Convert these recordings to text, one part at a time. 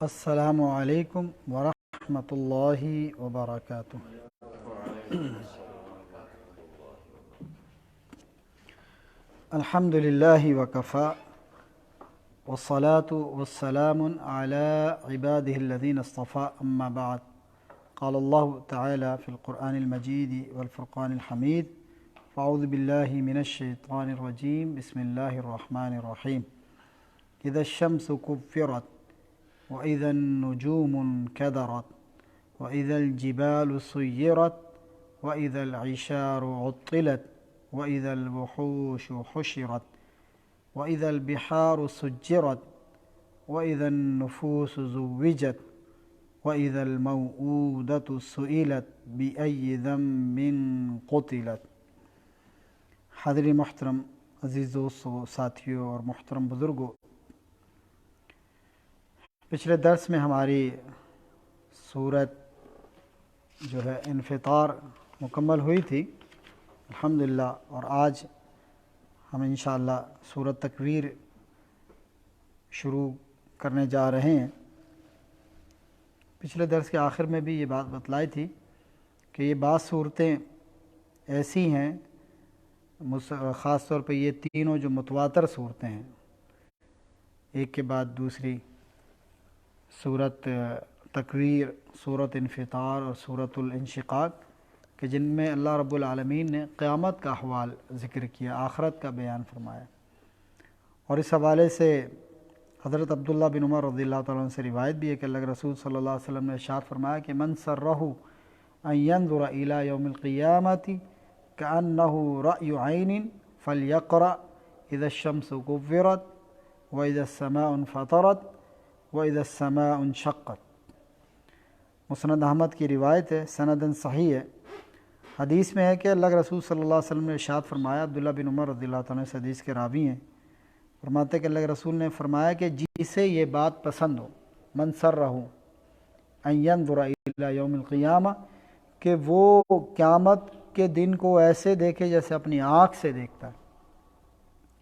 السلام علیکم ورحمۃ اللہ وبرکاتہ۔ الحمد للہ وکفی والصلاة والسلام علی عباده الذین اصطفى اما بعد، قال اللہ تعالی فی القرآن المجید والفرقان الحمید، فاعوذ باللہ من الشیطان الرجیم، بسم اللہ الرحمن الرحیم۔ اذا الشمس کفرت وإذا النجوم انكدرت وإذا الجبال سيرت وإذا العشار عطلت وإذا الوحوش حشرت وإذا البحار سجرت وإذا النفوس زوجت وإذا الموءودة سئلت بأي ذنب قتلت۔ حاضرین محترم، عزیز دوستو، ساتھیوں اور محترم بزرگوں، پچھلے درس میں ہماری سورت جو ہے انفطار مکمل ہوئی تھی الحمدللہ، اور آج ہم انشاءاللہ سورت تکویر شروع کرنے جا رہے ہیں۔ پچھلے درس کے آخر میں بھی یہ بات بتلائی تھی کہ یہ بعض صورتیں ایسی ہیں، خاص طور پہ یہ تینوں جو متواتر صورتیں ہیں، ایک کے بعد دوسری، سورت تکویر، سورت انفطار اور سورت الانشقاق، کہ جن میں اللہ رب العالمین نے قیامت کا احوال ذکر کیا، آخرت کا بیان فرمایا۔ اور اس حوالے سے حضرت عبداللہ بن عمر رضی اللہ تعالیٰ عنہ سے روایت بھی ہے کہ اللہ کے رسول صلی اللہ علیہ وسلم نے ارشاد فرمایا کہ من سرہ ان ينظر الى یوم القیامت کأنہ رأی عین فلیقرأ اذا الشمس کورت واذا السماء انفطرت وَإِذَا السَّمَاءُ انشَقَّتْ۔ مسند احمد کی روایت ہے، سندن صحیح ہے۔ حدیث میں ہے کہ اللہ کے رسول صلی اللہ علیہ وسلم نے ارشاد فرمایا، عبداللہ بن عمر رضی اللہ تعالیٰ عنہ سے حدیث کے راوی ہیں، فرماتے ہیں کہ اللہ کے رسول نے فرمایا کہ جسے یہ بات پسند ہو، من سرہ ان ينظر الى یوم القیامہ، کہ وہ قیامت کے دن کو ایسے دیکھے جیسے اپنی آنکھ سے دیکھتا ہے،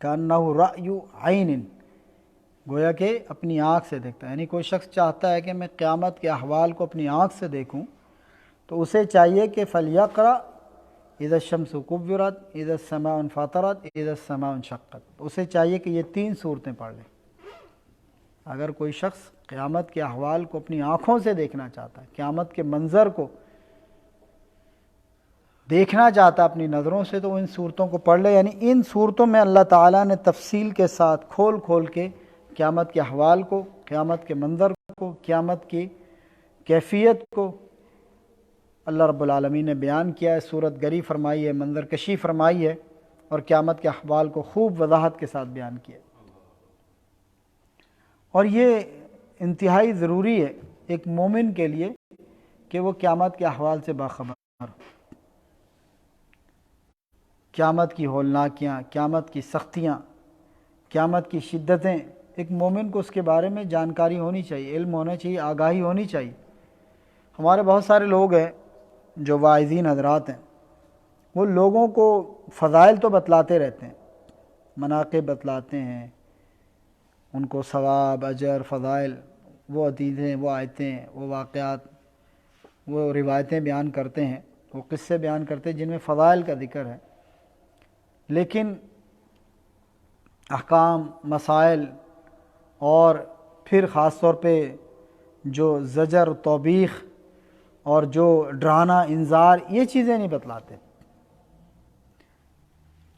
کأنہ رأی عین، گویا کہ اپنی آنکھ سے دیکھتا ہے۔ یعنی کوئی شخص چاہتا ہے کہ میں قیامت کے احوال کو اپنی آنکھ سے دیکھوں تو اسے چاہیے کہ فلیقرأ اذا الشمس کورت اذا السماء انفطرت اذا السماء انشقت، اسے چاہیے کہ یہ تین صورتیں پڑھ لیں۔ اگر کوئی شخص قیامت کے احوال کو اپنی آنکھوں سے دیکھنا چاہتا ہے، قیامت کے منظر کو دیکھنا چاہتا ہے اپنی نظروں سے، تو ان صورتوں کو پڑھ لے۔ یعنی ان صورتوں میں اللہ تعالیٰ نے تفصیل کے ساتھ کھول کھول کے قیامت کے احوال کو، قیامت کے منظر کو، قیامت کی کیفیت کو اللہ رب العالمین نے بیان کیا ہے، صورت گری فرمائی ہے، منظر کشی فرمائی ہے، اور قیامت کے احوال کو خوب وضاحت کے ساتھ بیان کیا ہے۔ اور یہ انتہائی ضروری ہے ایک مومن کے لیے کہ وہ قیامت کے احوال سے باخبر ہو، قیامت کی ہولناکیاں، قیامت کی سختیاں، قیامت کی شدتیں، ایک مومن کو اس کے بارے میں جانکاری ہونی چاہیے، علم ہونا چاہیے، آگاہی ہونی چاہیے۔ ہمارے بہت سارے لوگ ہیں جو واعظین حضرات ہیں، وہ لوگوں کو فضائل تو بتلاتے رہتے ہیں، مناقب بتلاتے ہیں، ان کو ثواب، اجر، فضائل، وہ حدیثیں، وہ آیتیں، وہ واقعات، وہ روایتیں بیان کرتے ہیں، وہ قصے بیان کرتے ہیں جن میں فضائل کا ذکر ہے، لیکن احکام، مسائل، اور پھر خاص طور پہ جو زجر، توبیخ اور جو ڈرانا، انذار، یہ چیزیں نہیں بتلاتے۔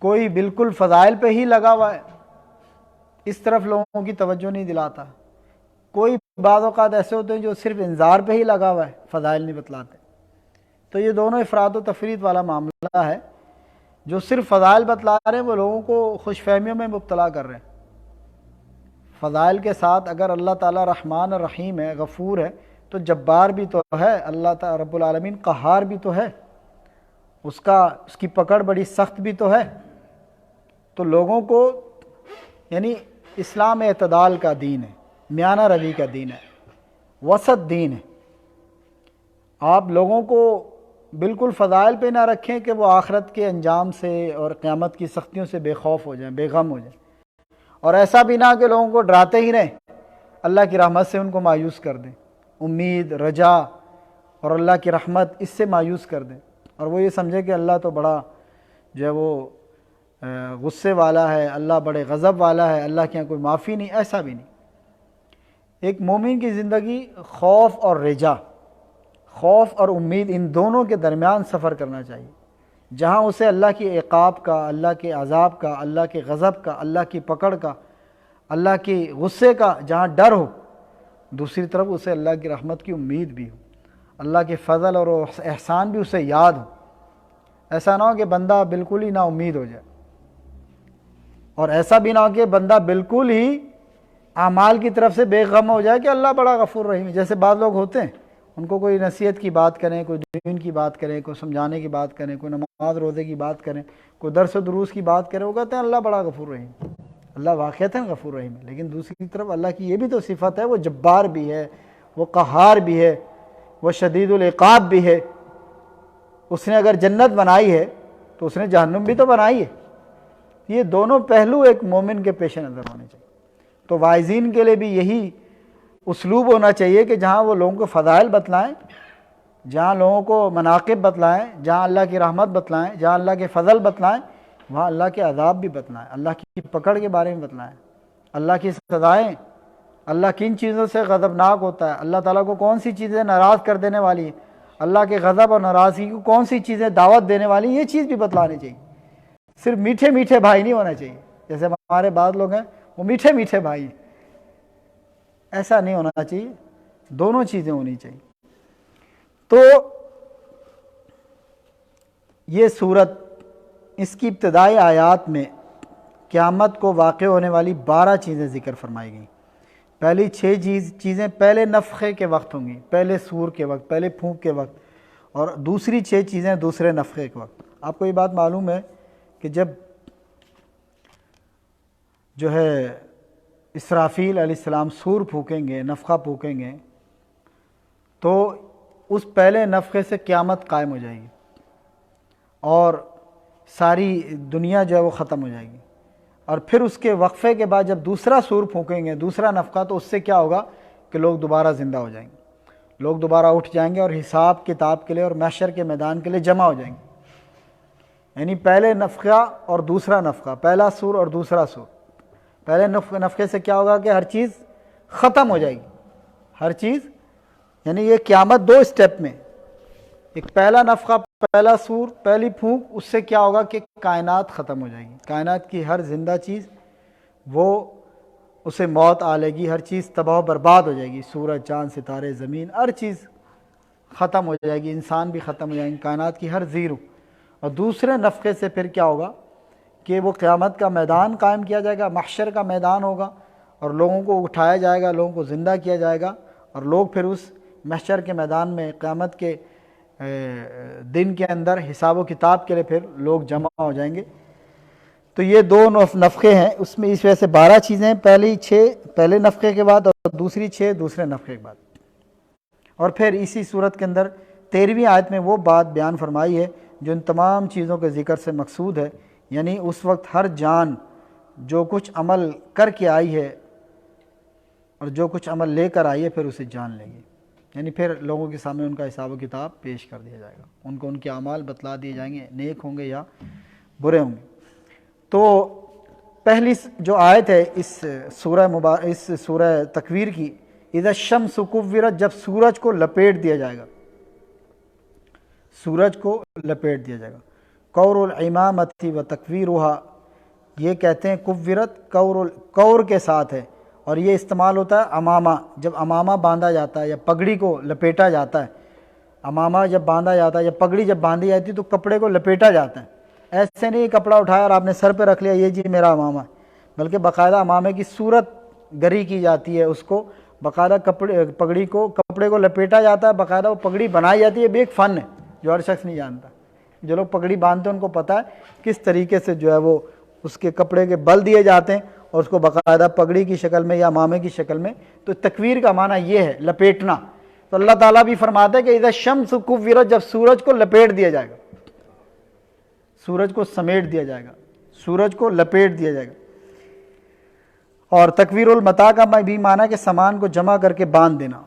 کوئی بالکل فضائل پہ ہی لگا ہوا ہے، اس طرف لوگوں کی توجہ نہیں دلاتا۔ کوئی بعض اوقات ایسے ہوتے ہیں جو صرف انذار پہ ہی لگا ہوا ہے، فضائل نہیں بتلاتے۔ تو یہ دونوں افراد و تفرید والا معاملہ ہے۔ جو صرف فضائل بتلا رہے ہیں وہ لوگوں کو خوش فہمیوں میں مبتلا کر رہے ہیں۔ فضائل کے ساتھ اگر اللہ تعالیٰ رحمان الرحیم ہے، غفور ہے، تو جبار بھی تو ہے، اللہ تعالیٰ رب العالمین قہار بھی تو ہے، اس کی پکڑ بڑی سخت بھی تو ہے۔ تو لوگوں کو، یعنی اسلام اعتدال کا دین ہے، میانہ روی کا دین ہے، وسط دین ہے۔ آپ لوگوں کو بالکل فضائل پہ نہ رکھیں کہ وہ آخرت کے انجام سے اور قیامت کی سختیوں سے بے خوف ہو جائیں، بے غم ہو جائیں، اور ایسا بھی نہ کہ لوگوں کو ڈراتے ہی رہیں، اللہ کی رحمت سے ان کو مایوس کر دیں، امید، رجا اور اللہ کی رحمت اس سے مایوس کر دیں، اور وہ یہ سمجھے کہ اللہ تو بڑا جو ہے وہ غصے والا ہے، اللہ بڑے غضب والا ہے، اللہ کے یہاں کوئی معافی نہیں. ایسا بھی نہیں. ایک مومن کی زندگی خوف اور رجا، خوف اور امید، ان دونوں کے درمیان سفر کرنا چاہیے. جہاں اسے اللہ کی عقاب کا، اللہ کے عذاب کا، اللہ کے غضب کا، اللہ کی پکڑ کا، اللہ کی غصے کا جہاں ڈر ہو، دوسری طرف اسے اللہ کی رحمت کی امید بھی ہو، اللہ کے فضل اور احسان بھی اسے یاد ہو. ایسا نہ ہو کہ بندہ بالکل ہی نا امید ہو جائے، اور ایسا بھی نہ ہو کہ بندہ بالکل ہی اعمال کی طرف سے بے غم ہو جائے کہ اللہ بڑا غفور رحیم ہے. جیسے بعض لوگ ہوتے ہیں، ان کو کوئی نصیحت کی بات کریں، کوئی دین کی بات کریں، کوئی سمجھانے کی بات کریں، کوئی نماز روزے کی بات کریں، کوئی درس و دروس کی بات کریں، وہ کہتے ہیں اللہ بڑا غفور رحیم. اللہ واقعتاً غفور رحیم ہے، لیکن دوسری طرف اللہ کی یہ بھی تو صفت ہے، وہ جبار بھی ہے، وہ قہار بھی ہے، وہ شدید العقاب بھی ہے. اس نے اگر جنت بنائی ہے تو اس نے جہنم بھی تو بنائی ہے. یہ دونوں پہلو ایک مومن کے پیش نظر ہونے چاہیے. تو واعظین کے لیے بھی یہی اسلوب ہونا چاہیے کہ جہاں وہ لوگوں کو فضائل بتلائیں، جہاں لوگوں کو مناقب بتلائیں، جہاں اللہ کی رحمت بتلائیں، جہاں اللہ کے فضل بتلائیں، وہاں اللہ کے عذاب بھی بتلائیں، اللہ کی پکڑ کے بارے میں بتلائیں، اللہ کی سزائیں، اللہ کن چیزوں سے غضبناک ہوتا ہے، اللہ تعالیٰ کو کون سی چیزیں ناراض کر دینے والی ہیں، اللہ کے غضب اور ناراضگی کو کون سی چیزیں دعوت دینے والی ہیں، یہ چیز بھی بتلانی چاہیے. صرف میٹھے میٹھے بھائی نہیں ہونا چاہیے، جیسے ہمارے بعض لوگ ہیں وہ میٹھے میٹھے بھائی ہیں. ایسا نہیں ہونا چاہیے، دونوں چیزیں ہونی چاہیے. تو یہ صورت، اس کی ابتدائی آیات میں قیامت کو واقع ہونے والی 12 چیزیں ذکر فرمائی گئیں. پہلی 6 چیزیں پہلے نفخے کے وقت ہوں گی، پہلے سور کے وقت، پہلے پھونک کے وقت، اور دوسری 6 چیزیں دوسرے نفخے کے وقت. آپ کو یہ بات معلوم ہے کہ جب جو ہے اسرافیل علیہ السلام سور پھونکیں گے، نفخہ پھونکیں گے، تو اس پہلے نفخے سے قیامت قائم ہو جائے گی اور ساری دنیا جو ہے وہ ختم ہو جائے گی. اور پھر اس کے وقفے کے بعد جب دوسرا سور پھونکیں گے، دوسرا نفخہ، تو اس سے کیا ہوگا کہ لوگ دوبارہ زندہ ہو جائیں گے، لوگ دوبارہ اٹھ جائیں گے اور حساب کتاب کے لیے اور محشر کے میدان کے لیے جمع ہو جائیں گے. یعنی پہلے نفخہ اور دوسرا نفخہ، پہلا سور اور دوسرا سور. پہلے نفخے سے کیا ہوگا کہ ہر چیز ختم ہو جائے گی، ہر چیز، یعنی یہ قیامت 2 اسٹیپ میں. ایک پہلا نفخہ، پہلا سور، پہلی پھونک، اس سے کیا ہوگا کہ کائنات ختم ہو جائے گی، کائنات کی ہر زندہ چیز وہ اسے موت آ لے گی، ہر چیز تباہ و برباد ہو جائے گی، سورج، چاند، ستارے، زمین، ہر چیز ختم ہو جائے گی، انسان بھی ختم ہو جائیں گے، کائنات کی ہر زیرو. اور دوسرے نفخے سے پھر کیا ہوگا کہ وہ قیامت کا میدان قائم کیا جائے گا، محشر کا میدان ہوگا، اور لوگوں کو اٹھایا جائے گا، لوگوں کو زندہ کیا جائے گا، اور لوگ پھر اس محشر کے میدان میں قیامت کے دن کے اندر حساب و کتاب کے لیے پھر لوگ جمع ہو جائیں گے. تو یہ 2 نفخے ہیں، اس میں اس وجہ سے 12 چیزیں ہیں، پہلی 6 پہلے نفخے کے بعد اور دوسری 6 دوسرے نفخے کے بعد. اور پھر اسی صورت کے اندر 13ویں آیت میں وہ بات بیان فرمائی ہے جو ان تمام چیزوں کے ذکر سے مقصود ہے. یعنی اس وقت ہر جان جو کچھ عمل کر کے آئی ہے اور جو کچھ عمل لے کر آئی ہے پھر اسے جان لے گی. یعنی پھر لوگوں کے سامنے ان کا حساب و کتاب پیش کر دیا جائے گا، ان کو ان کے اعمال بتلا دیے جائیں گے، نیک ہوں گے یا برے ہوں گے. تو پہلی جو آیت ہے اس سورہ تکویر کی، اذا الشمس کورت، جب سورج کو لپیٹ دیا جائے گا، سورج کو لپیٹ دیا جائے گا. کور العمامتی و تکویرها، یہ کہتے ہیں کورت، کور کے ساتھ ہے، اور یہ استعمال ہوتا ہے امامہ، جب امامہ باندھا جاتا ہے یا پگڑی کو لپیٹا جاتا ہے. امامہ جب باندھا جاتا ہے یا پگڑی جب باندھی جاتی ہے تو کپڑے کو لپیٹا جاتا ہے. ایسے نہیں کپڑا اٹھایا اور آپ نے سر پہ رکھ لیا یہ جی میرا امامہ ہے، بلکہ باقاعدہ امامے کی صورت گری کی جاتی ہے، اس کو باقاعدہ پگڑی کو، کپڑے کو لپیٹا جاتا ہے، باقاعدہ وہ پگڑی بنائی جاتی ہے. یہ بھی ایک فن ہے جو ہر شخص نہیں جانتا. جو لوگ پگڑی باندھتے ہیں ان کو پتہ ہے کس طریقے سے جو ہے وہ اس کے کپڑے کے بل دیے جاتے ہیں اور اس کو باقاعدہ پگڑی کی شکل میں یا امامے کی شکل میں. تو تکویر کا معنی یہ ہے لپیٹنا. تو اللہ تعالیٰ بھی فرماتا ہے کہ اذا الشمس کورت، جب سورج کو لپیٹ دیا جائے گا، سورج کو سمیٹ دیا جائے گا، سورج کو لپیٹ دیا جائے گا. اور تکویر المتا کا بھی معنی کہ سامان کو جمع کر کے باندھ دینا.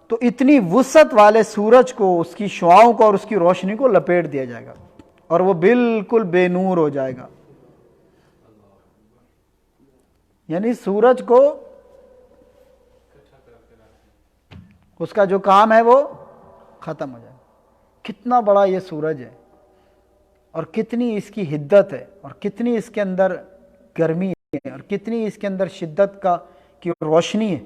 تو اتنی وسعت والے سورج کو، اس کی شعاؤں کو اور اس کی روشنی کو لپیٹ دیا جائے گا اور وہ بالکل بے نور ہو جائے گا. یعنی سورج کو اس کا جو کام ہے وہ ختم ہو جائے گا. کتنا بڑا یہ سورج ہے اور کتنی اس کی حدت ہے اور کتنی اس کے اندر گرمی ہے اور کتنی اس کے اندر شدت کی روشنی ہے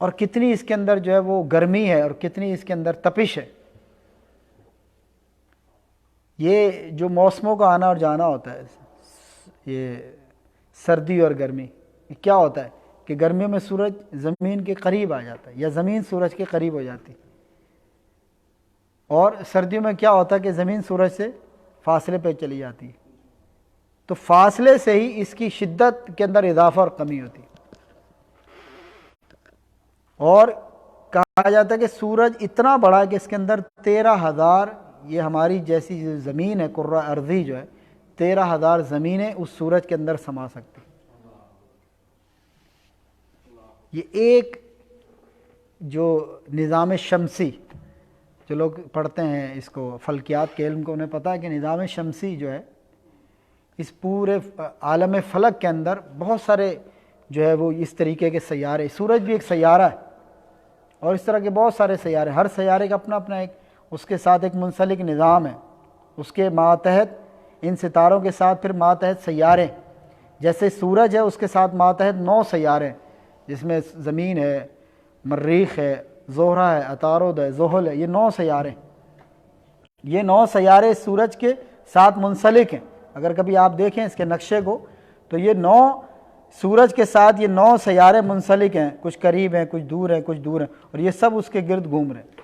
اور کتنی اس کے اندر جو ہے وہ گرمی ہے اور کتنی اس کے اندر تپش ہے. یہ جو موسموں کا آنا اور جانا ہوتا ہے، یہ سردی اور گرمی، یہ کیا ہوتا ہے کہ گرمیوں میں سورج زمین کے قریب آ جاتا ہے یا زمین سورج کے قریب ہو جاتی، اور سردیوں میں کیا ہوتا ہے کہ زمین سورج سے فاصلے پہ چلی جاتی ہے. تو فاصلے سے ہی اس کی شدت کے اندر اضافہ اور کمی ہوتی ہے. اور کہا جاتا ہے کہ سورج اتنا بڑا ہے کہ اس کے اندر 13,000، یہ ہماری جیسی جو زمین ہے کرہ ارضی جو ہے، 13,000 زمینیں اس سورج کے اندر سما سکتی. یہ ایک جو نظام شمسی، جو لوگ پڑھتے ہیں اس کو فلکیات کے علم کو، انہیں پتہ ہے کہ نظام شمسی جو ہے اس پورے عالم فلک کے اندر بہت سارے جو ہے وہ اس طریقے کے سیارے، سورج بھی ایک سیارہ ہے اور اس طرح کے بہت سارے سیارے، ہر سیارے کا اپنا اپنا ایک اس کے ساتھ ایک منسلک نظام ہے. اس کے ماتحت ان ستاروں کے ساتھ پھر ماتحت سیارے، جیسے سورج ہے اس کے ساتھ ماتحت 9 سیارے، جس میں زمین ہے، مریخ ہے، زہرہ ہے، عطارد ہے، زحل ہے. یہ 9 سیارے، یہ 9 سیارے سورج کے ساتھ منسلک ہیں. اگر کبھی آپ دیکھیں اس کے نقشے کو تو یہ 9 سورج کے ساتھ یہ 9 سیارے منسلک ہیں، کچھ قریب ہیں، کچھ دور ہیں، کچھ دور ہیں، اور یہ سب اس کے گرد گھوم رہے ہیں.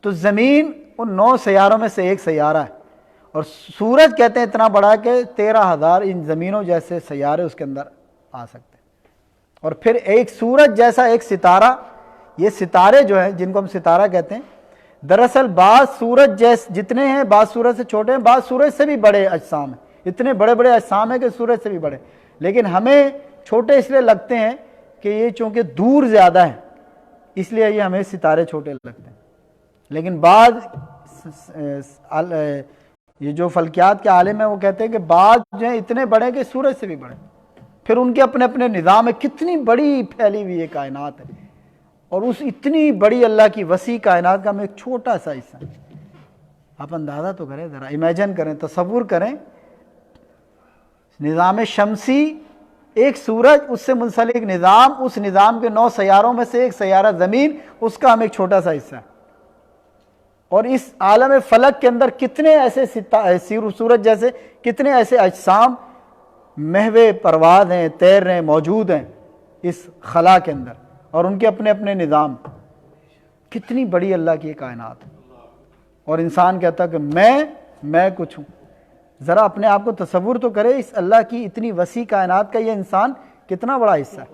تو زمین ان 9 سیاروں میں سے ایک سیارہ ہے، اور سورج کہتے ہیں اتنا بڑا کہ 13,000 ان زمینوں جیسے سیارے اس کے اندر آ سکتے ہیں. اور پھر ایک سورج جیسا ایک ستارہ، یہ ستارے جو ہیں جن کو ہم ستارہ کہتے ہیں، دراصل بعض سورج جتنے ہیں بعض سورج سے چھوٹے ہیں، بعض سورج سے بھی بڑے اجسام ہیں. اتنے بڑے بڑے اجسام ہیں کہ سورج سے بھی بڑے، لیکن ہمیں چھوٹے اس لیے لگتے ہیں کہ یہ چونکہ دور زیادہ ہے اس لیے یہ ہمیں ستارے چھوٹے لگتے ہیں. لیکن بعض یہ جو فلکیات کے عالم ہیں وہ کہتے ہیں کہ بعض جو ہیں اتنے بڑے کہ سورج سے بھی بڑے. پھر ان کے اپنے اپنے نظام ہے. کتنی بڑی پھیلی ہوئی یہ کائنات ہے، اور اس اتنی بڑی اللہ کی وسیع کائنات کا ہم ایک چھوٹا سا حصہ ہے. آپ اندازہ تو کریں، ذرا امیجن کریں، تصور کریں، نظام شمسی، ایک سورج، اس سے منسلک نظام، اس نظام کے 9 سیاروں میں سے ایک سیارہ زمین، اس کا ہم ایک چھوٹا سا حصہ ہے. اور اس عالم فلک کے اندر کتنے ایسے سورج جیسے کتنے ایسے اجسام محو پرواز ہیں، تیر رہے ہیں، موجود ہیں اس خلا کے اندر، اور ان کے اپنے اپنے نظام. کتنی بڑی اللہ کی کائنات ہے. اور انسان کہتا ہے کہ میں کچھ ہوں. ذرا اپنے آپ کو تصور تو کرے، اس اللہ کی اتنی وسیع کائنات کا یہ انسان کتنا بڑا حصہ ہے.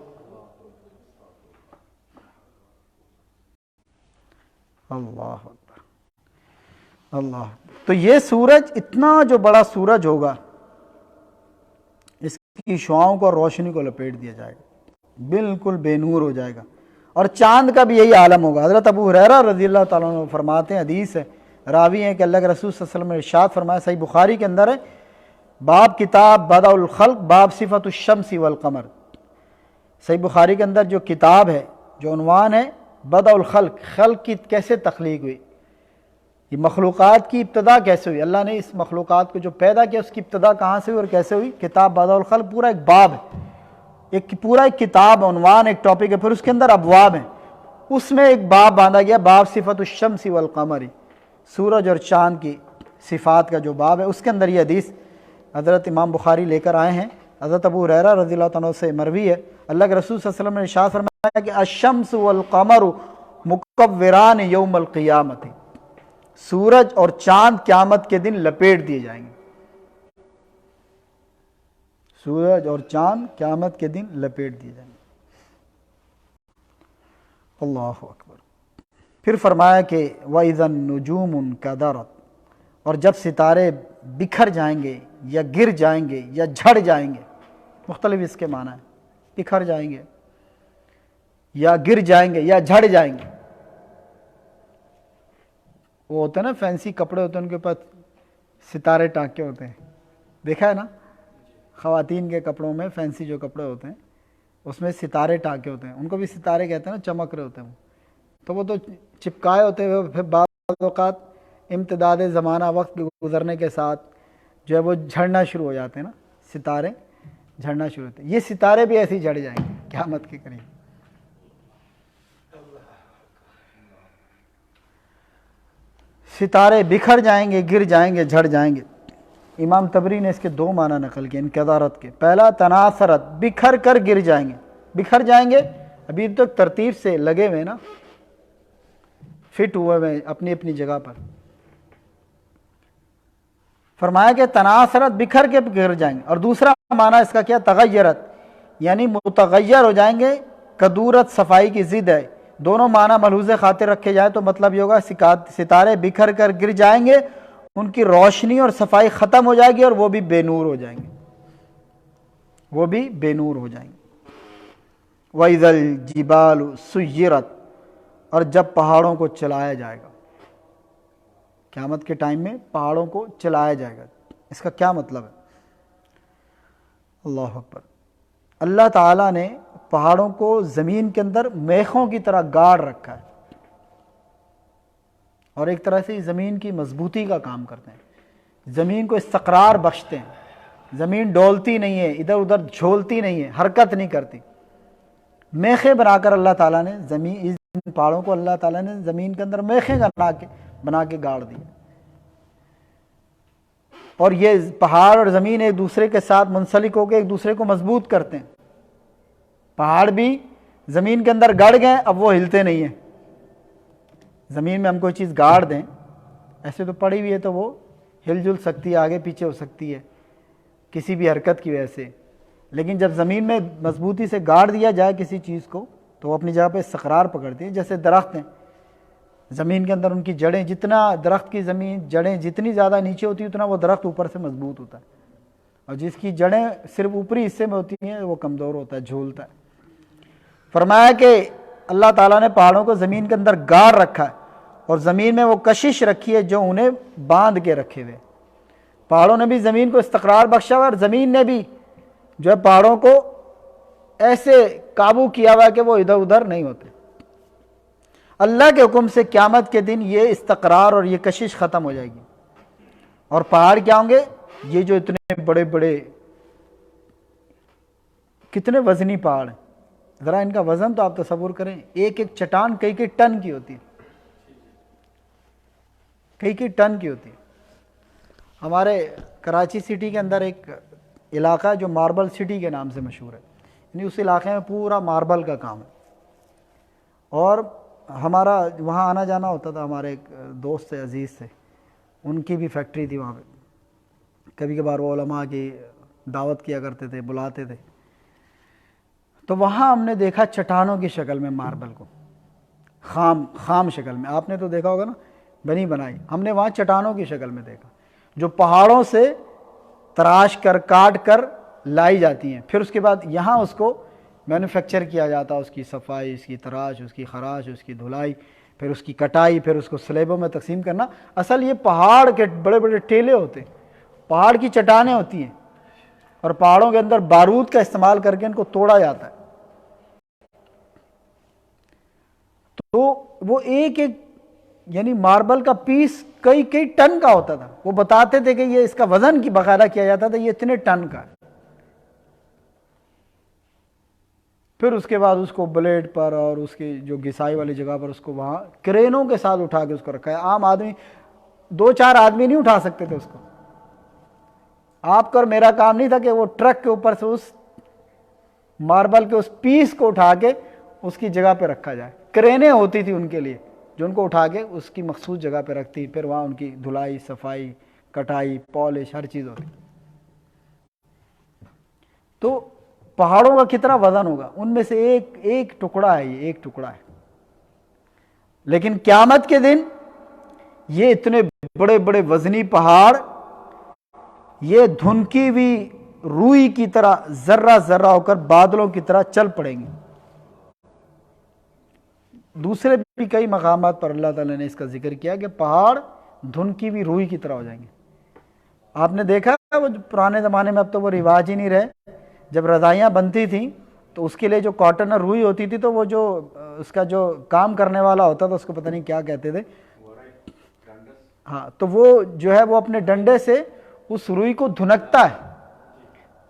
اللہ اکبر، اللہ. تو یہ سورج اتنا جو بڑا سورج ہوگا، اس کی شعاؤں کو اور روشنی کو لپیٹ دیا جائے گا، بالکل بے نور ہو جائے گا. اور چاند کا بھی یہی عالم ہوگا. حضرت ابو ہریرہ رضی اللہ تعالیٰ عنہ فرماتے ہیں، حدیث ہے، راوی ہیں کہ اللہ کے رسول صلی اللہ علیہ وسلم نے ارشاد فرمایا، صحیح بخاری کے اندر ہے، باب کتاب بدء الخلق باب صفت الشمس والقمر. صحیح بخاری کے اندر جو کتاب ہے، جو عنوان ہے بدء الخلق، خلق کی کیسے تخلیق ہوئی، یہ مخلوقات کی ابتدا کیسے ہوئی، اللہ نے اس مخلوقات کو جو پیدا کیا اس کی ابتدا کہاں سے ہوئی اور کیسے ہوئی. کتاب بدء الخلق پورا ایک باب ہے، ایک پورا ایک کتاب، عنوان، ایک ٹاپک ہے. پھر اس کے اندر ابواب ہیں، اس میں ایک باب باندھا گیا، باب صفت الشمس والقمر، سورج اور چاند کی صفات کا جو باب ہے. اس کے اندر یہ حدیث حضرت امام بخاری لے کر آئے ہیں، حضرت ابو ہریرہ رضی اللہ عنہ سے مروی ہے. اللہ کے رسول صلی اللہ علیہ وسلم نے ارشاد فرمایا کہ الشمس والقمر مکوران یوم القیامت، سورج اور چاند قیامت کے دن لپیٹ دیے جائیں گے. سورج اور چاند قیامت کے دن لپیٹ دیے جائیں گے. اللہ اکبر. پھر فرمایا کہ وَإِذَا النُّجُومُ انْكَدَرَتْ، اور جب ستارے بکھر جائیں گے یا گر جائیں گے یا جھڑ جائیں گے، مختلف اس کے معنی ہیں، بکھر جائیں گے یا گر جائیں گے یا جھڑ جائیں گے۔ وہ ہوتے ہیں نا فینسی کپڑے ہوتے ہیں، ان کے اوپر ستارے ٹانکے ہوتے ہیں، دیکھا ہے نا؟ خواتین کے کپڑوں میں فینسی جو کپڑے ہوتے ہیں اس میں ستارے ٹانکے ہوتے ہیں، ان کو بھی ستارے کہتے ہیں نا، چمک رہے ہوتے ہیں وہ، تو وہ تو چپکائے ہوتے ہیں، پھر بعض اوقات امتداد زمانہ وقت گزرنے کے ساتھ جو ہے وہ جھڑنا شروع ہو جاتے ہیں نا، ستارے جھڑنا شروع ہوتے ہیں۔ یہ ستارے بھی ایسے ہی جھڑ جائیں گے قیامت کے قریب۔ ستارے بکھر جائیں گے، گر جائیں گے، جھڑ جائیں گے۔ امام طبری نے اس کے دو معنی نقل کیے انقضارت کے۔ پہلا تناثرت، بکھر کر گر جائیں گے، بکھر جائیں گے، ابھی تک ترتیب سے لگے ہوئے نا، فٹ ہوئے ہوئے اپنی اپنی جگہ پر۔ فرمایا کہ تناثرت، بکھر کے گر جائیں گے۔ اور دوسرا معنی اس کا کیا؟ تغیرت، یعنی متغیر ہو جائیں گے، کدورت صفائی کی ضد ہے۔ دونوں معنی ملحوظ خاطر رکھے جائیں تو مطلب یہ ہوگا ستارے بکھر کر گر جائیں گے، ان کی روشنی اور صفائی ختم ہو جائے گی، اور وہ بھی بے نور ہو جائیں گے، وہ بھی بے نور ہو جائیں گے۔ وَإِذَا الْجِبَالُ سُيِّرَتْ، اور جب پہاڑوں کو چلایا جائے گا، قیامت کے ٹائم میں پہاڑوں کو چلایا جائے گا۔ اس کا کیا مطلب ہے؟ اللہ اکبر۔ اللہ تعالیٰ نے پہاڑوں کو زمین کے اندر میخوں کی طرح گاڑ رکھا ہے، اور ایک طرح سے زمین کی مضبوطی کا کام کرتے ہیں، زمین کو استقرار بخشتے ہیں۔ زمین ڈولتی نہیں ہے، ادھر ادھر جھولتی نہیں ہے، حرکت نہیں کرتی۔ میخیں بنا کر اللہ تعالیٰ نے ان پہاڑوں کو اللہ تعالیٰ نے زمین کے اندر میخیں بنا کے گاڑ دی، اور یہ پہاڑ اور زمین ایک دوسرے کے ساتھ منسلک ہو کے ایک دوسرے کو مضبوط کرتے ہیں۔ پہاڑ بھی زمین کے اندر گڑ گئے، اب وہ ہلتے نہیں ہیں۔ زمین میں ہم کوئی چیز گاڑ دیں، ایسے تو پڑی ہوئی ہے تو وہ ہل جل سکتی ہے، آگے پیچھے ہو سکتی ہے کسی بھی حرکت کی وجہ سے، لیکن جب زمین میں مضبوطی سے گاڑ دیا جائے کسی چیز کو تو وہ اپنی جگہ پہ استقرار پکڑتی ہے۔ جیسے درخت ہیں، زمین کے اندر ان کی جڑیں، جتنا درخت کی جڑیں جتنی زیادہ نیچے ہوتی ہیں اتنا وہ درخت اوپر سے مضبوط ہوتا ہے، اور جس کی جڑیں صرف اوپری حصے میں ہوتی ہیں وہ کمزور ہوتا ہے، جھولتا ہے۔ فرمایا کہ اللہ تعالیٰ نے پہاڑوں کو زمین کے اندر گاڑ رکھا ہے، اور زمین میں وہ کشش رکھی ہے جو انہیں باندھ کے رکھے ہوئے۔ پہاڑوں نے بھی زمین کو استقرار بخشا ہوا، اور زمین نے بھی جو ہے پہاڑوں کو ایسے قابو کیا ہوا کہ وہ ادھر ادھر نہیں ہوتے۔ اللہ کے حکم سے قیامت کے دن یہ استقرار اور یہ کشش ختم ہو جائے گی، اور پہاڑ کیا ہوں گے؟ یہ جو اتنے بڑے بڑے کتنے وزنی پہاڑ ہیں، ذرا ان کا وزن تو آپ تصور کریں، ایک ایک چٹان کئی ٹن کی ہوتی ہے، کئی ٹن کی ہوتی ہے۔ ہمارے کراچی سٹی کے اندر ایک علاقہ ہے جو ماربل سٹی کے نام سے مشہور ہے، یعنی اس علاقے میں پورا ماربل کا کام ہے، اور ہمارا وہاں آنا جانا ہوتا تھا، ہمارے ایک دوست سے عزیز سے، ان کی بھی فیکٹری تھی وہاں پہ، کبھی کبھار وہ علماء کی دعوت کیا کرتے تھے، بلاتے تھے، تو وہاں ہم نے دیکھا چٹانوں کی شکل میں ماربل کو، خام شکل میں۔ آپ نے تو دیکھا ہوگا نا، بنی بنائی، ہم نے وہاں چٹانوں کی شکل میں دیکھا جو پہاڑوں سے تراش کر کاٹ کر لائی جاتی ہیں، پھر اس کے بعد یہاں اس کو مینوفیکچر کیا جاتا، اس کی صفائی، اس کی تراش، اس کی خراش، اس کی دھلائی، پھر اس کی کٹائی، پھر اس کو سلیبوں میں تقسیم کرنا۔ اصل یہ پہاڑ کے بڑے بڑے ٹیلے ہوتے ہیں، پہاڑ کی چٹانیں ہوتی ہیں، اور پہاڑوں کے اندر بارود کا استعمال کر کے ان کو توڑا جاتا ہے۔ تو وہ ایک یعنی ماربل کا پیس کئی ٹن کا ہوتا تھا۔ وہ بتاتے تھے کہ یہ اس کا وزن کی باقاعدہ کیا جاتا تھا، یہ اتنے ٹن کا ہے۔ پھر اس کے بعد اس کو بلیڈ پر اور اس کی جو گسائی والی جگہ پر اس کو وہاں کرینوں کے ساتھ اٹھا کے اس کو رکھا ہے۔ عام آدمی 2-4 آدمی نہیں اٹھا سکتے تھے اس کو۔ آپ کا اور میرا کام نہیں تھا کہ وہ ٹرک کے اوپر سے اس ماربل کے اس پیس کو اٹھا کے اس کی جگہ پہ رکھا جائے، کرینیں ہوتی تھی ان کے لیے جو ان کو اٹھا کے اس کی مخصوص جگہ پہ رکھتی، پھر وہاں ان کی دھلائی، صفائی، کٹائی، پالش، ہر چیز ہوتی۔ تو پہاڑوں کا کتنا وزن ہوگا، ان میں سے ایک ٹکڑا ہے، یہ ایک ٹکڑا ہے۔ لیکن قیامت کے دن یہ اتنے بڑے بڑے وزنی پہاڑ، یہ دھنکی ہوئی روئی کی طرح ذرہ ذرہ ہو کر بادلوں کی طرح چل پڑیں گی۔ دوسرے بھی کئی مقامات پر اللہ تعالیٰ نے اس کا ذکر کیا کہ پہاڑ دھنکی ہوئی روئی کی طرح ہو جائیں گے۔ آپ نے دیکھا وہ پرانے زمانے میں، اب تو وہ رواج ہی نہیں رہے، جب رضائیاں بنتی تھیں تو اس کے لیے جو کاٹن اور روئی ہوتی تھی تو وہ جو اس کا جو کام کرنے والا ہوتا تھا اس کو پتہ نہیں کیا کہتے تھے، ہاں، تو وہ جو ہے وہ اپنے ڈنڈے سے اس روئی کو دھنکتا ہے۔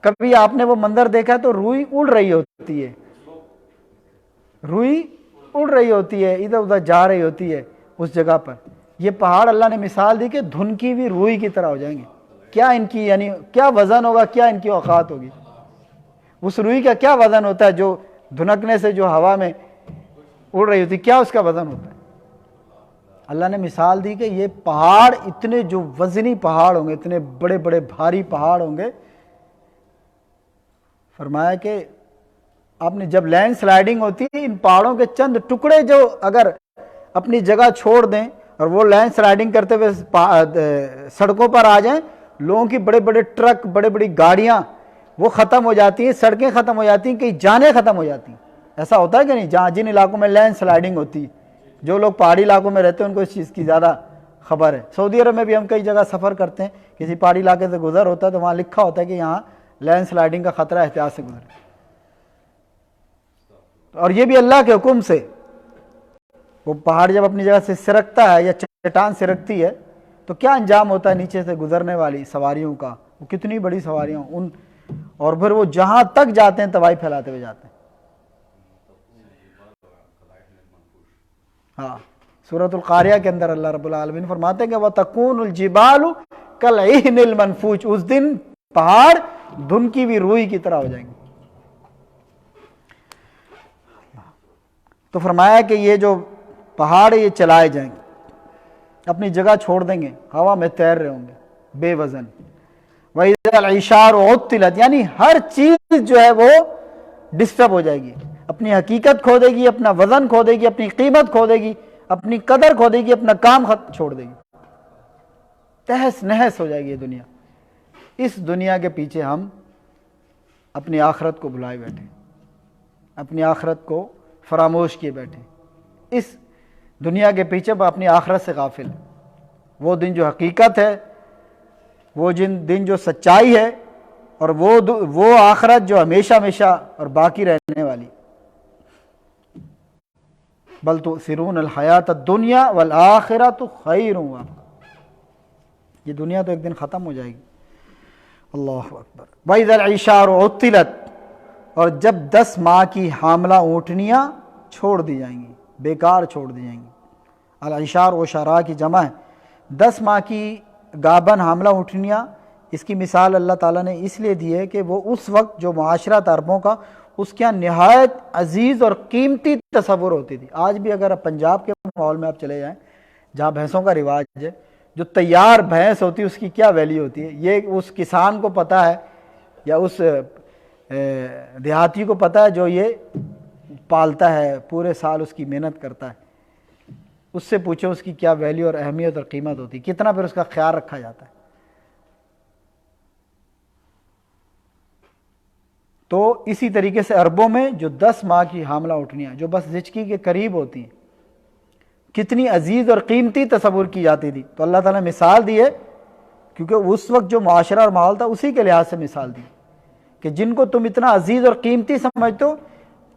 کبھی آپ نے وہ منظر دیکھا تو روئی اڑ رہی ہوتی ہے، روئی اڑ رہی ہوتی ہے، ادھر ادھر جا رہی ہوتی ہے اس جگہ پر۔ یہ پہاڑ اللہ نے مثال دی کہ دھنکی ہوئی روئی کی طرح ہو جائیں گے۔ کیا ان کی یعنی کیا وزن ہوگا، کیا ان کی اوقات ہوگی؟ اس روئی کا کیا وزن ہوتا ہے جو دھنکنے سے جو ہوا میں اڑ رہی ہوتی ہے، کیا اس کا وزن ہوتا ہے؟ اللہ نے مثال دی کہ یہ پہاڑ اتنے جو وزنی پہاڑ ہوں گے، اتنے بڑے بڑے بھاری پہاڑ ہوں گے۔ فرمایا کہ آپ نے جب لینڈ سلائیڈنگ ہوتی ہے، ان پہاڑوں کے چند ٹکڑے جو اگر اپنی جگہ چھوڑ دیں اور وہ لینڈ سلائیڈنگ کرتے ہوئے سڑکوں پر آ جائیں، لوگوں کی بڑے بڑے ٹرک، بڑے بڑی گاڑیاں وہ ختم ہو جاتی ہیں، سڑکیں ختم ہو جاتی ہیں، کئی جانیں ختم ہو جاتی ہیں۔ ایسا ہوتا ہے کہ نہیں؟ جہاں جن علاقوں میں لینڈ سلائیڈنگ ہوتی ہے، جو لوگ پہاڑی علاقوں میں رہتے ہیں ان کو اس چیز کی زیادہ خبر ہے۔ سعودی عرب میں بھی ہم کئی جگہ سفر کرتے ہیں، کسی پہاڑی علاقے سے گزر ہوتا ہے تو وہاں لکھا ہوتا ہے کہ یہاں لینڈ سلائیڈنگ کا خطرہ ہے، احتیاط سے گزرے۔ اور یہ بھی اللہ کے حکم سے۔ وہ پہاڑ جب اپنی جگہ سے سرکتا ہے یا چٹان سرکتی ہے تو کیا انجام ہوتا ہے نیچے سے گزرنے والی سواریوں کا؟ وہ کتنی بڑی سواریاں ان، اور پھر وہ جہاں تک جاتے ہیں تباہی پھیلاتے ہوئے جاتے ہیں۔ ہاں، سورۃ القاریہ کے اندر اللہ رب العالمین فرماتے ہیں کہ وَتَكُونُ الْجِبَالُ كَالْعِهْنِ الْمَنْفُوشِ، اس دن پہاڑ دھنکی ہوئی روئی کی طرح ہو جائیں گے۔ تو فرمایا کہ یہ جو پہاڑ یہ چلائے جائیں گے، اپنی جگہ چھوڑ دیں گے، ہوا میں تیر رہے ہوں گے بے وزن۔ وَإِذَا الْعِشَارُ عُطِّلَتْ، یعنی ہر چیز جو ہے وہ ڈسٹرب ہو جائے گی، اپنی حقیقت کھو دے گی، اپنا وزن کھو دے گی، اپنی قیمت کھو دے گی، اپنی قدر کھو دے گی، اپنا کام چھوڑ دے گی، تہس نہس ہو جائے گی یہ دنیا۔ اس دنیا کے پیچھے ہم اپنی آخرت کو بھلائے بیٹھے، اپنی آخرت کو فراموش کیے بیٹھے، اس دنیا کے پیچھے اپنی آخرت سے غافل۔ وہ دن جو حقیقت ہے، وہ دن جو سچائی ہے، اور وہ آخرت جو ہمیشہ ہمیشہ اور باقی رہنے والی۔ بل تؤثرون الحیات الدنیا والآخرۃ خیر وابقیٰ، یہ دنیا تو ایک دن ختم ہو جائے گی۔ اللہ اکبر۔ وَإِذَا الْعِشَارُ عُطِّلَتْ، اور جب 10 ماہ کی حاملہ اونٹنیاں چھوڑ دی جائیں گی، بیکار چھوڑ دی جائیں گی۔ العشار و شراء کی جمع ہے۔ 10 ماہ کی گابن حاملہ اونٹنیاں، اس کی مثال اللہ تعالیٰ نے اس لیے دی ہے کہ وہ اس وقت جو معاشرہ عربوں کا، اس کے نہایت عزیز اور قیمتی تصور ہوتی تھی۔ آج بھی اگر آپ پنجاب کے ماحول میں آپ چلے جائیں جہاں بھینسوں کا رواج ہے، جو تیار بھینس ہوتی ہے اس کی کیا ویلیو ہوتی ہے، یہ اس کسان کو پتہ ہے یا اس دیہاتی کو پتہ ہے جو یہ پالتا ہے، پورے سال اس کی محنت کرتا ہے۔ اس سے پوچھو اس کی کیا ویلیو اور اہمیت اور قیمت ہوتی ہے، کتنا پھر اس کا خیال رکھا جاتا ہے۔ تو اسی طریقے سے عربوں میں جو 10 ماہ کی حاملہ اونٹنیاں جو بس زچگی کے قریب ہوتی ہیں، کتنی عزیز اور قیمتی تصور کی جاتی تھی۔ تو اللہ تعالیٰ نے مثال دی ہے، کیونکہ اس وقت جو معاشرہ اور ماحول تھا اسی کے لحاظ سے مثال دی کہ جن کو تم اتنا عزیز اور قیمتی سمجھتے ہو،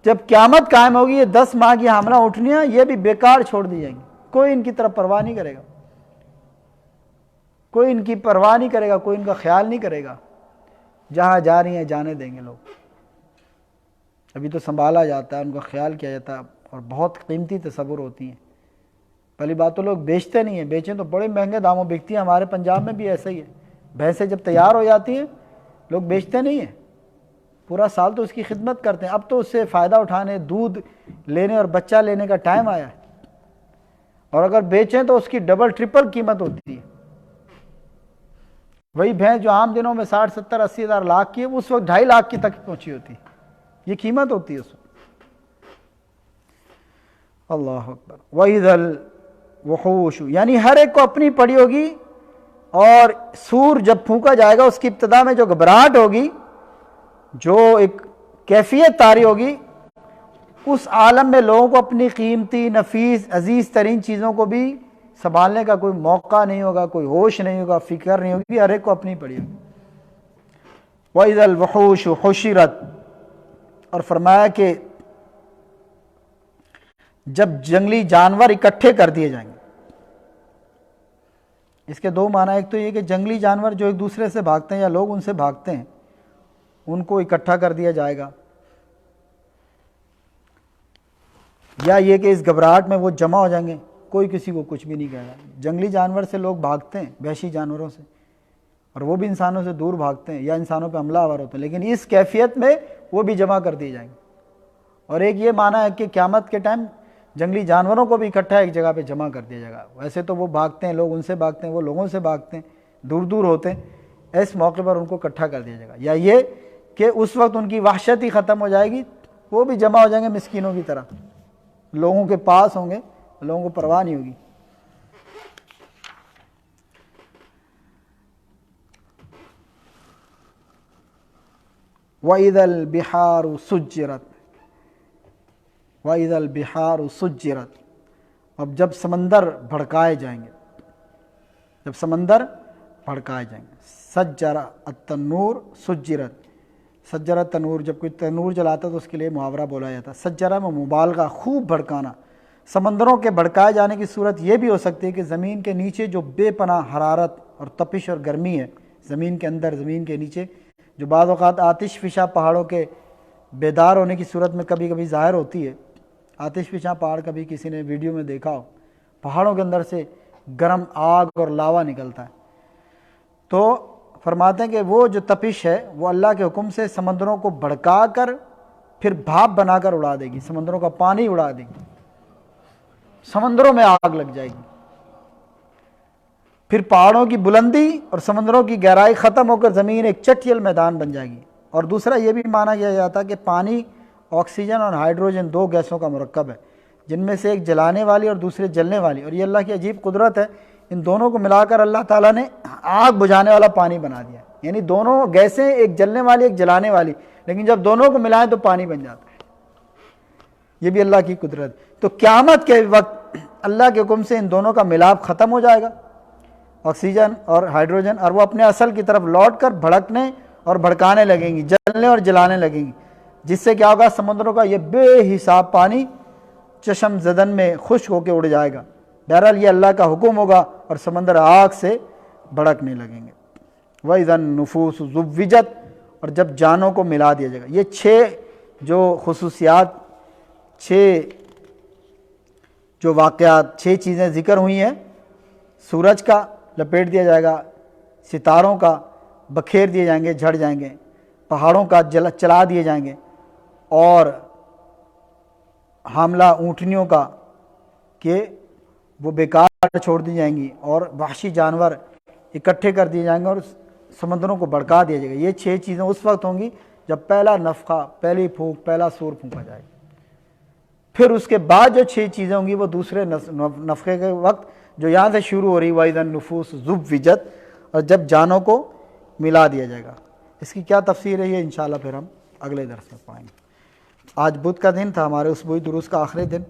جب قیامت قائم ہوگی یہ 10 ماہ کی حاملہ اونٹنیاں یہ بھی بیکار چھوڑ دی جائیں گی۔ کوئی ان کی طرف پرواہ نہیں کرے گا، کوئی ان کی پرواہ نہیں کرے گا، کوئی ان کا خیال نہیں کرے گا۔ جہاں جا رہی ہیں جانے دیں گے لوگ، ابھی تو سنبھالا جاتا ہے، ان کا خیال کیا جاتا ہے، اور بہت قیمتی تصور ہوتی ہیں۔ پہلی بات تو لوگ بیچتے نہیں ہیں، بیچیں تو بڑے مہنگے داموں بکتی ہیں۔ ہمارے پنجاب میں بھی ایسا ہی ہے، بھینسیں جب تیار ہو جاتی ہیں لوگ بیچتے نہیں ہیں، پورا سال تو اس کی خدمت کرتے ہیں۔ اب تو اس سے فائدہ اٹھانے، دودھ لینے اور بچہ لینے کا ٹائم آیا ہے، اور اگر بیچیں تو اس کی ڈبل ٹرپل قیمت ہوتی ہے۔ وہی بھینس جو عام دنوں میں 60 70 80 ہزار لاکھ کی ہے، وہ اس وقت 2.5 لاکھ کی تک پہنچی ہوتی ہے، یہ قیمت ہوتی ہے اس وقت۔ اللہ اکبر۔ وَإِذَا الْوُحُوشُ، یعنی ہر ایک کو اپنی پڑی ہوگی، اور سور جب پھونکا جائے گا اس کی ابتدا میں جو گھبراہٹ ہوگی جو ایک کیفیت طاری ہوگی، اس عالم میں لوگوں کو اپنی قیمتی نفیس عزیز ترین چیزوں کو بھی سنبھالنے کا کوئی موقع نہیں ہوگا، کوئی ہوش نہیں ہوگا، فکر نہیں ہوگی، ہر ایک کو اپنی پڑی ہوگی۔ وَإِذَا الْوُحُوشُ حُشِرَتْ، اور فرمایا کہ جب جنگلی جانور اکٹھے کر دیے جائیں گے۔ اس کے دو معنی، ایک تو یہ کہ جنگلی جانور جو ایک دوسرے سے بھاگتے ہیں یا لوگ ان سے بھاگتے ہیں ان کو اکٹھا کر دیا جائے گا، یا یہ کہ اس گھبراہٹ میں وہ جمع ہو جائیں گے، کوئی کسی کو کچھ بھی نہیں کہے گا۔ جنگلی جانور سے لوگ بھاگتے ہیں، وحشی جانوروں سے، اور وہ بھی انسانوں سے دور بھاگتے ہیں یا انسانوں پہ حملہ آور ہوتے ہیں، لیکن اس کیفیت میں وہ بھی جمع کر دیے جائیں گے۔ اور ایک یہ معنی ہے کہ قیامت کے ٹائم جنگلی جانوروں کو بھی اکٹھا ایک جگہ پہ جمع کر دیا جائے گا۔ ویسے تو وہ بھاگتے ہیں، لوگ ان سے بھاگتے ہیں، وہ لوگوں سے بھاگتے ہیں، دور دور ہوتے ہیں، اس موقع پر ان کو اکٹھا کر دیا جائے گا۔ یا یہ کہ اس وقت ان کی وحشت ہی ختم ہو جائے گی، وہ بھی جمع ہو جائیں گے مسکینوں کی طرح، لوگوں کے پاس ہوں گے، لوگوں کو پرواہ نہیں ہوگی۔ وَإِذَا الْبِحَارُ سُجِّرَتْ، وَإِذَا الْبِحَارُ سُجِّرَتْ، اب جب سمندر بھڑکائے جائیں گے، جب سمندر بھڑکائے جائیں گے۔ سجر التنور سجرت، سجر التنور، جب کوئی تنور جلاتا تو اس کے لیے محاورہ بولا جاتا ہے۔ سجرہ میں مبالغہ، خوب بھڑکانا۔ سمندروں کے بھڑکائے جانے کی صورت یہ بھی ہو سکتی ہے کہ زمین کے نیچے جو بے پناہ حرارت اور تپش اور گرمی ہے زمین کے اندر، زمین کے نیچے، جو بعض اوقات آتش فشاں پہاڑوں کے بیدار ہونے کی صورت میں کبھی کبھی ظاہر ہوتی ہے۔ آتش فشاں پہاڑ کبھی کسی نے ویڈیو میں دیکھا ہو، پہاڑوں کے اندر سے گرم آگ اور لاوا نکلتا ہے، تو فرماتے ہیں کہ وہ جو تپش ہے وہ اللہ کے حکم سے سمندروں کو بھڑکا کر پھر بھاپ بنا کر اڑا دے گی، سمندروں کا پانی اڑا دے گی، سمندروں میں آگ لگ جائے گی۔ پھر پہاڑوں کی بلندی اور سمندروں کی گہرائی ختم ہو کر زمین ایک چٹیل میدان بن جائے گی۔ اور دوسرا یہ بھی مانا کیا جاتا ہے کہ پانی آکسیجن اور ہائیڈروجن دو گیسوں کا مرکب ہے، جن میں سے ایک جلانے والی اور دوسرے جلنے والی، اور یہ اللہ کی عجیب قدرت ہے، ان دونوں کو ملا کر اللہ تعالیٰ نے آگ بجھانے والا پانی بنا دیا، یعنی دونوں گیسیں، ایک جلنے والی ایک جلانے والی، لیکن جب دونوں کو ملائیں تو پانی بن جاتا ہے۔ یہ بھی اللہ کی قدرت۔ تو قیامت کے وقت اللہ کے حکم سے ان دونوں کا ملاپ ختم ہو جائے گا، آکسیجن اور ہائیڈروجن، اور وہ اپنے اصل کی طرف لوٹ کر بھڑکنے اور بھڑکانے لگیں گی، جلنے اور جلانے لگیں گی، جس سے کیا ہوگا، سمندروں کا یہ بے حساب پانی چشم زدن میں خشک ہو کے اڑ جائے گا۔ بہرحال یہ اللہ کا حکم ہوگا اور سمندر آگ سے بھڑکنے لگیں گے۔ وَإِذَا النُّفُوسُ زُوِّجَتْ، اور جب جانوں کو ملا دیا جائے گا۔ یہ 6 جو خصوصیات، 6 جو واقعات، 6 چیزیں ذکر ہوئی ہیں، سورج کا لپیٹ دیا جائے گا، ستاروں کا بکھیر دیے جائیں گے، جھڑ جائیں گے، پہاڑوں کا چلا دیے جائیں گے، اور حاملہ اونٹنیوں کا کہ وہ بیکار چھوڑ دی جائیں گی، اور وحشی جانور اکٹھے کر دیے جائیں گے اور سمندروں کو بھڑکا دیا جائے گا۔ یہ 6 چیزیں اس وقت ہوں گی جب پہلا نفخہ، پہلی پھونک، پہلا سور پھونکا جائے گا۔ پھر اس کے بعد جو 6 چیزیں ہوں گی وہ دوسرے نفخے کے وقت جو یہاں سے شروع ہو رہی، وَإِذَا النُّفُوسُ زُوِّجَتْ، اور جب جانوں کو ملا دیا جائے گا۔ اس کی کیا تفسیر ہے، یہ انشاءاللہ پھر ہم اگلے درس میں پائیں گے۔ آج بدھ کا دن تھا، ہمارے اسبوعی دروس کا آخری دن،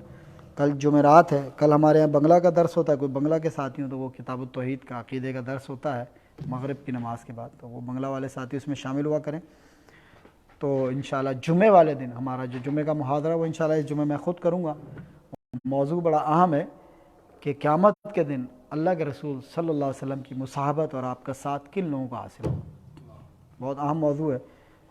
کل جمعرات ہے۔ کل ہمارے یہاں بنگلہ کا درس ہوتا ہے، کوئی بنگلہ کے ساتھی ہوں تو وہ کتاب التوحید کا عقیدے کا درس ہوتا ہے مغرب کی نماز کے بعد، تو وہ بنگلہ والے ساتھی اس میں شامل ہوا کریں۔ تو انشاءاللہ جمعے والے دن ہمارا جو جمعے کا محاضرہ وہ انشاءاللہ اس جمعے میں خود کروں گا۔ موضوع بڑا اہم ہے کہ قیامت کے دن اللہ کے رسول صلی اللہ علیہ وسلم کی مصاحبت اور آپ کا ساتھ کن لوگوں کو حاصل ہو۔ بہت اہم موضوع ہے،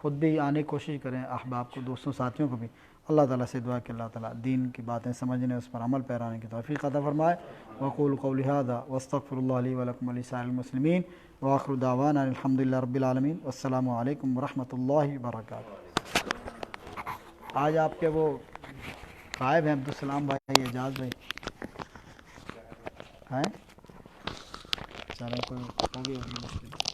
خود بھی آنے کی کوشش کریں، احباب کو، دوستوں ساتھیوں کو بھی۔ اللہ تعالیٰ سے دعا کہ اللہ تعالیٰ دین کی باتیں سمجھنے، اس پر عمل پیرانے کی توفیق عطا فرمائے۔ وقول قولی ھذا واستغفر اللہ لی ولکم ولسائر المسلمین، وآخر دعوانا الحمد للہ رب العالمین، والسلام علیکم ورحمۃ اللہ وبرکاتہ۔ آج آپ کے وہ غائب ہیں عبدالسلام بھائی، اعجاز بھائی ہیں، چلیں کوئی ہوگی مشکل۔